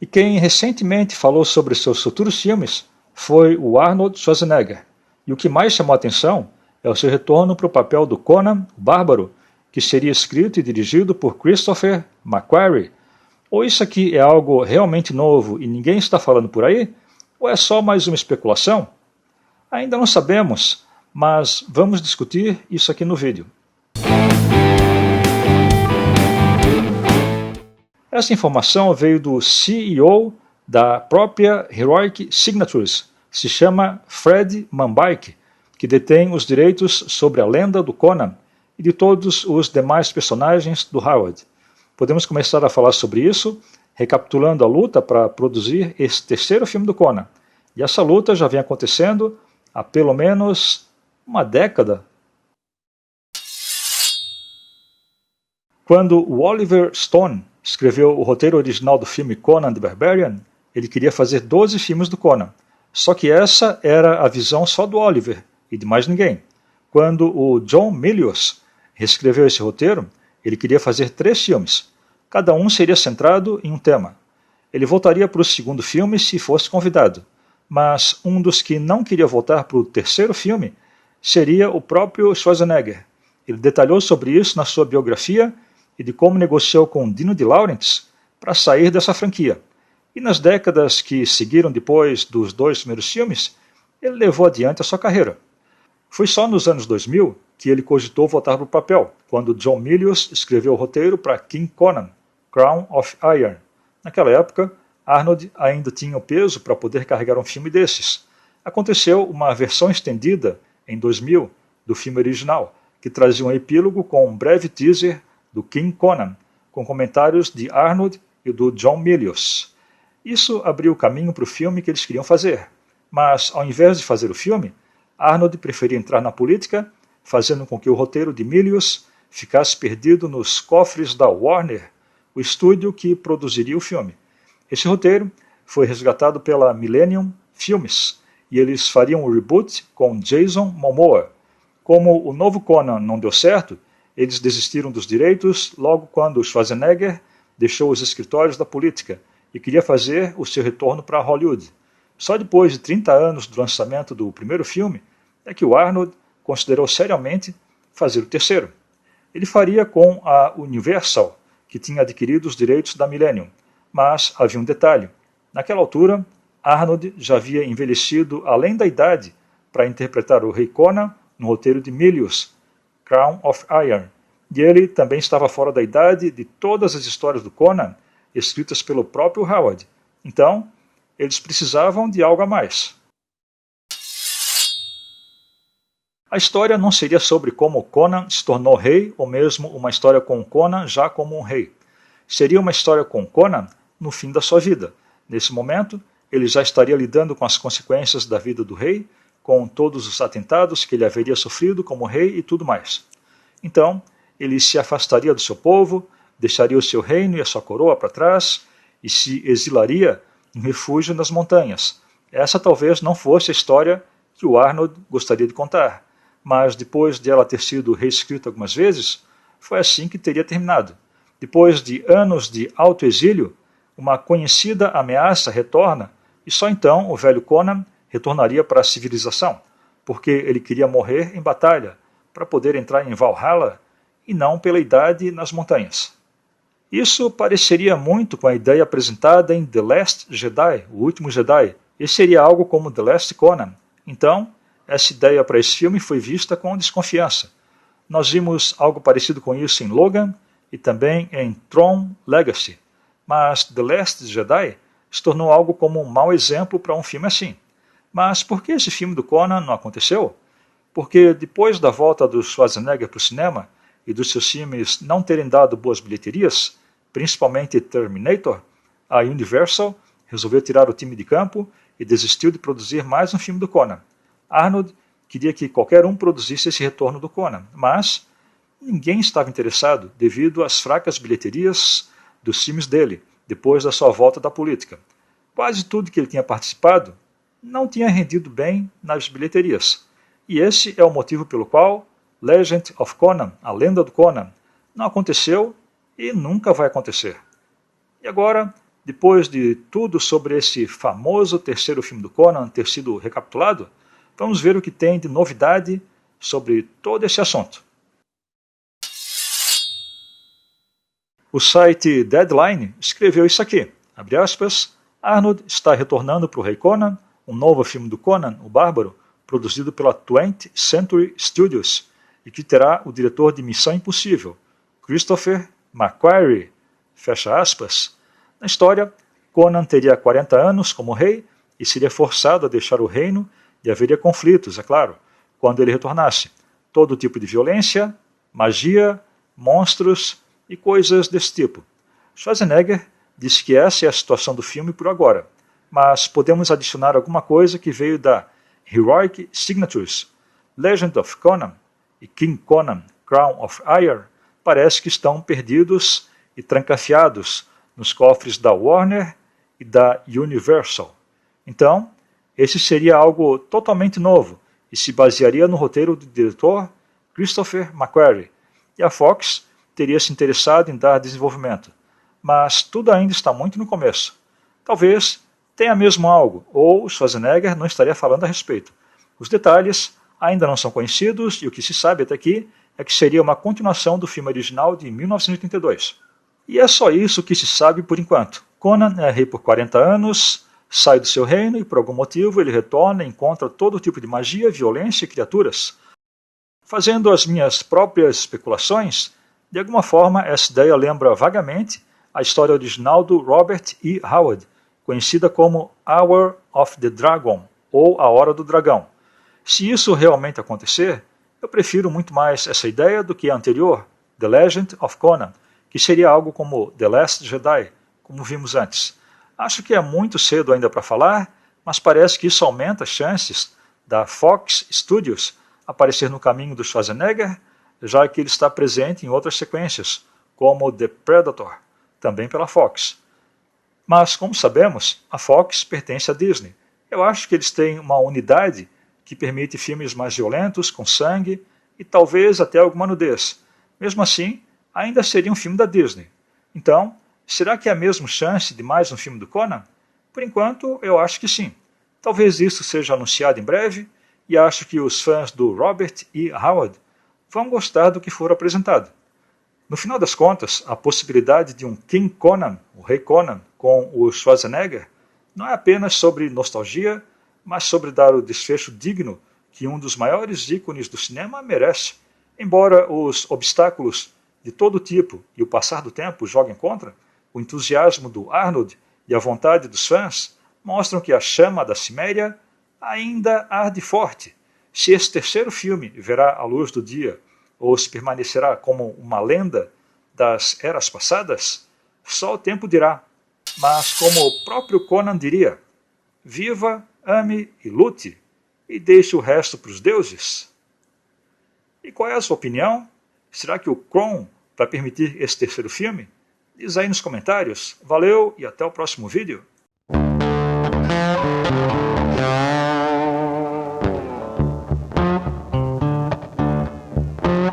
E quem recentemente falou sobre seus futuros filmes foi o Arnold Schwarzenegger. E o que mais chamou a atenção é o seu retorno para o papel do Conan, o Bárbaro, que seria escrito e dirigido por Christopher McQuarrie. Ou isso aqui é algo realmente novo e ninguém está falando por aí? Ou é só mais uma especulação? Ainda não sabemos, mas vamos discutir isso aqui no vídeo. Essa informação veio do CEO da própria Heroic Signatures, se chama Fred Manbike, que detém os direitos sobre a lenda do Conan e de todos os demais personagens do Howard. Podemos começar a falar sobre isso, recapitulando a luta para produzir esse terceiro filme do Conan. E essa luta já vem acontecendo há pelo menos uma década. Quando o Oliver Stone escreveu o roteiro original do filme Conan the Barbarian, ele queria fazer 12 filmes do Conan. Só que essa era a visão só do Oliver e de mais ninguém. Quando o John Milius reescreveu esse roteiro, ele queria fazer 3 filmes. Cada um seria centrado em um tema. Ele voltaria para o segundo filme se fosse convidado, mas um dos que não queria voltar para o terceiro filme seria o próprio Schwarzenegger. Ele detalhou sobre isso na sua biografia e de como negociou com Dino De Laurentiis para sair dessa franquia. E nas décadas que seguiram depois dos 2 primeiros filmes, ele levou adiante a sua carreira. Foi só nos anos 2000 que ele cogitou voltar para o papel, quando John Milius escreveu o roteiro para King Conan, Crown of Iron. Naquela época, Arnold ainda tinha o peso para poder carregar um filme desses. Aconteceu uma versão estendida, em 2000, do filme original, que trazia um epílogo com um breve teaser do King Conan, com comentários de Arnold e do John Milius. Isso abriu o caminho para o filme que eles queriam fazer, mas ao invés de fazer o filme, Arnold preferia entrar na política, fazendo com que o roteiro de Milius ficasse perdido nos cofres da Warner, o estúdio que produziria o filme. Esse roteiro foi resgatado pela Millennium Filmes, e eles fariam o reboot com Jason Momoa. Como o novo Conan não deu certo, eles desistiram dos direitos logo quando Schwarzenegger deixou os escritórios da política e queria fazer o seu retorno para Hollywood. Só depois de 30 anos do lançamento do primeiro filme é que o Arnold considerou seriamente fazer o terceiro. Ele faria com a Universal, que tinha adquirido os direitos da Millennium, mas havia um detalhe. Naquela altura, Arnold já havia envelhecido além da idade para interpretar o Rei Conan no roteiro de Milius, Crown of Iron, e ele também estava fora da idade de todas as histórias do Conan escritas pelo próprio Howard. Então, eles precisavam de algo a mais. A história não seria sobre como Conan se tornou rei ou mesmo uma história com Conan já como um rei. Seria uma história com Conan no fim da sua vida. Nesse momento, ele já estaria lidando com as consequências da vida do rei, com todos os atentados que ele haveria sofrido como rei e tudo mais. Então, ele se afastaria do seu povo, deixaria o seu reino e a sua coroa para trás e se exilaria em refúgio nas montanhas. Essa talvez não fosse a história que o Arnold gostaria de contar, mas depois de ela ter sido reescrita algumas vezes, foi assim que teria terminado. Depois de anos de autoexílio, uma conhecida ameaça retorna e só então o velho Conan retornaria para a civilização, porque ele queria morrer em batalha, para poder entrar em Valhalla e não pela idade nas montanhas. Isso pareceria muito com a ideia apresentada em The Last Jedi, O Último Jedi, e seria algo como The Last Conan. Então, essa ideia para esse filme foi vista com desconfiança. Nós vimos algo parecido com isso em Logan e também em Tron Legacy, mas The Last Jedi se tornou algo como um mau exemplo para um filme assim. Mas por que esse filme do Conan não aconteceu? Porque depois da volta do Schwarzenegger para o cinema e dos seus filmes não terem dado boas bilheterias, principalmente Terminator, a Universal resolveu tirar o time de campo e desistiu de produzir mais um filme do Conan. Arnold queria que qualquer um produzisse esse retorno do Conan, mas ninguém estava interessado devido às fracas bilheterias dos filmes dele, depois da sua volta da política. Quase tudo que ele tinha participado não tinha rendido bem nas bilheterias. E esse é o motivo pelo qual Legend of Conan, a lenda do Conan, não aconteceu e nunca vai acontecer. E agora, Depois de tudo sobre esse famoso terceiro filme do Conan ter sido recapitulado, vamos ver o que tem de novidade sobre todo esse assunto. O site Deadline escreveu isso aqui, abre aspas, Arnold está retornando para o Rei Conan, um novo filme do Conan, o Bárbaro, produzido pela 20th Century Studios, e que terá o diretor de Missão Impossível, Christopher McQuarrie, fecha aspas. Na história, Conan teria 40 anos como rei e seria forçado a deixar o reino e haveria conflitos, é claro, quando ele retornasse. Todo tipo de violência, magia, monstros e coisas desse tipo. Schwarzenegger disse que essa é a situação do filme por agora, mas podemos adicionar alguma coisa que veio da Heroic Signatures, Legend of Conan e King Conan, Crown of Ire, parece que estão perdidos e trancafiados nos cofres da Warner e da Universal. Então, esse seria algo totalmente novo e se basearia no roteiro do diretor Christopher McQuarrie, e a Fox teria se interessado em dar desenvolvimento. Mas tudo ainda está muito no começo. Talvez tenha mesmo algo, ou Schwarzenegger não estaria falando a respeito. Os detalhes ainda não são conhecidos e o que se sabe até aqui é que seria uma continuação do filme original de 1982. E é só isso que se sabe por enquanto. Conan é rei por 40 anos, sai do seu reino e por algum motivo ele retorna e encontra todo tipo de magia, violência e criaturas. Fazendo as minhas próprias especulações, de alguma forma essa ideia lembra vagamente a história original do Robert E. Howard, conhecida como Hour of the Dragon, ou A Hora do Dragão. Se isso realmente acontecer, eu prefiro muito mais essa ideia do que a anterior, The Legend of Conan, que seria algo como The Last Jedi, como vimos antes. Acho que é muito cedo ainda para falar, mas parece que isso aumenta as chances da Fox Studios aparecer no caminho do Schwarzenegger, já que ele está presente em outras sequências, como The Predator, também pela Fox. Mas, como sabemos, a Fox pertence à Disney. Eu acho que eles têm uma unidade que permite filmes mais violentos, com sangue e talvez até alguma nudez. Mesmo assim, ainda seria um filme da Disney. Então, será que há mesmo chance de mais um filme do Conan? Por enquanto, eu acho que sim. Talvez isso seja anunciado em breve, e acho que os fãs do Robert E. Howard vão gostar do que for apresentado. No final das contas, a possibilidade de um King Conan, o Rei Conan, com o Schwarzenegger, não é apenas sobre nostalgia, mas sobre dar o desfecho digno que um dos maiores ícones do cinema merece. Embora os obstáculos de todo tipo e o passar do tempo joguem contra, o entusiasmo do Arnold e a vontade dos fãs mostram que a chama da Ciméria ainda arde forte. Se esse terceiro filme verá a luz do dia ou se permanecerá como uma lenda das eras passadas, só o tempo dirá. Mas como o próprio Conan diria, viva, ame e lute, e deixe o resto para os deuses. E qual é a sua opinião? Será que o Kron vai permitir esse terceiro filme? Diz aí nos comentários. Valeu e até o próximo vídeo.